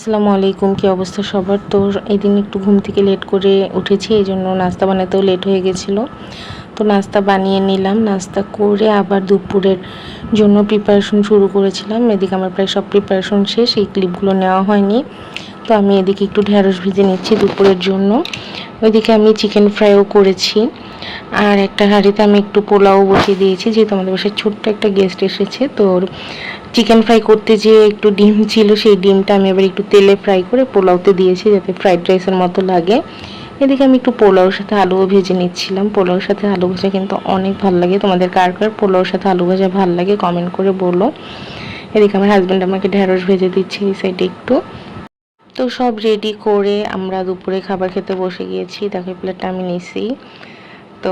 আসসালামু আলাইকুম। কি অবস্থা সবার? তো এদিন একটু ঘুম থেকে লেট করে উঠেছি, এই জন্য নাস্তা বানাতেও লেট হয়ে গেছিলো। তো নাস্তা বানিয়ে নিলাম, নাস্তা করে আবার দুপুরের জন্য প্রিপারেশন শুরু করেছিলাম। এদিকে আমার প্রায় সব প্রিপারেশন শেষ, এই ক্লিপগুলো নেওয়া হয়নি। তো আমি এদিকে একটু ঢেঁড়স ভেজে নিচ্ছি দুপুরের জন্য। ওইদিকে আমি চিকেন ফ্রাইও করেছি, আর একটা হাঁড়িতে আমি একটু পোলাও বসিয়ে দিয়েছি, যেহেতু আমাদের বাসায় ছোট্ট একটা গেস্ট এসেছে। তো চিকেন ফ্রাই করতে যে একটু ডিম ছিল, সেই ডিমটা আমি আবার একটু তেলে ফ্রাই করে পোলাওতে দিয়েছি, যাতে ফ্রাইড রাইসের মতো লাগে। এদিকে আমি একটু পোলাওর সাথে আলুও ভেজে নিচ্ছিলাম। পোলাওর সাথে আলু ভাজা কিন্তু অনেক ভালো লাগে। তোমাদের কার কার পোলাওর সাথে আলু ভাজা ভালো লাগে কমেন্ট করে বলো। এদিকে আমার হাজব্যান্ড আমাকে ঢেঁড়স ভেজে দিচ্ছে এই সাইডে একটু। তো সব রেডি করে আমরা দুপুরে খাবার খেতে বসে গিয়েছি। দেখো প্লেটটা আমি নিছি। তো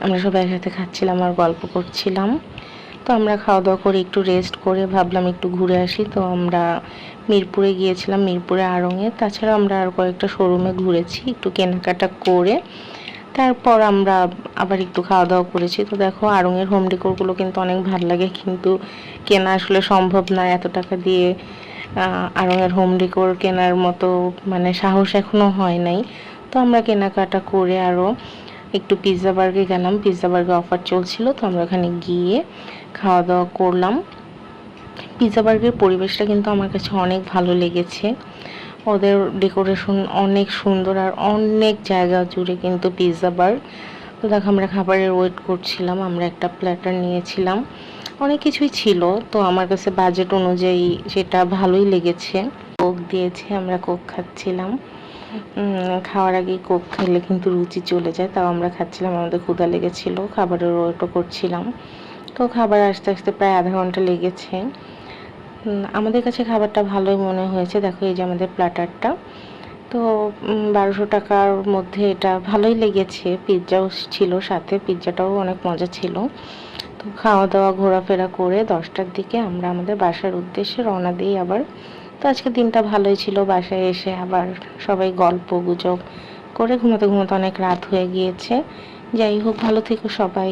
আমরা সবাই একসাথে খাচ্ছিলাম আর গল্প করছিলাম। তো আমরা খাওয়া দাওয়া করে একটু রেস্ট করে ভাবলাম একটু ঘুরে আসি। তো আমরা মিরপুরে গিয়েছিলাম, মিরপুরে আড়ংয়ে। তাছাড়া আমরা আর কয়েকটা শোরুমে ঘুরেছি, একটু কেনাকাটা করে তারপর আমরা আবার একটু খাওয়া দাওয়া করেছি। তো দেখো আড়ংয়ের হোম ডেকোরগুলো কিন্তু অনেক ভালো লাগে, কিন্তু কেনা আসলে সম্ভব না এত টাকা দিয়ে। আড়ংয়ের হোম ডেকোর কেনার মতো মানে সাহস এখনও হয় নাই। তো আমরা কেনাকাটা করে আরও একটু পিৎজা বার্গে গেলাম। পিৎজা বার্গে অফার চলছিল, তো আমরা ওখানে গিয়ে খাওয়া দাওয়া করলাম। পিৎজা বার্গের পরিবেশটা কিন্তু আমার কাছে অনেক ভালো লেগেছে। ওদের ডেকোরেশন অনেক সুন্দর, আর অনেক জায়গা জুড়ে কিন্তু পিৎজা বার্গ। তো দেখো আমরা খাবারের ওয়েট করছিলাম, আমরা একটা প্ল্যাটার নিয়েছিলাম, অনেক কিছুই ছিল। তো আমার কাছে বাজেট অনুযায়ী সেটা ভালোই লেগেছে। কোক দিয়েছে, আমরা কোক খাচ্ছিলাম। খাওয়ার আগে কোক খেলে কিন্তু রুচি চলে যায়, তাও আমরা খাচ্ছিলাম, আমাদের ক্ষুধা লেগেছিলো, খাবারের ওয়েটও করছিলাম। তো খাবার আসতে আসতে প্রায় আধা ঘন্টা লেগেছে। আমাদের কাছে খাবারটা ভালোই মনে হয়েছে। দেখো এই যে আমাদের প্ল্যাটারটা, তো 1200 টাকার মধ্যে এটা ভালোই লেগেছে। পিৎজাও ছিল সাথে, পিৎজাটাও অনেক মজা ছিল। তো খাওয়া দাওয়া ঘোরাফেরা করে 10টার দিকে আমরা আমাদের বাসার উদ্দেশ্যে রওনা দিই আবার। তো আজকে দিনটা ভালোই ছিল। বাসায় এসে আবার সবাই গল্প গুজব করে ঘুমাতে ঘুমাতে অনেক রাত হয়ে গিয়েছে। যাই হোক, ভালো থেকো সবাই।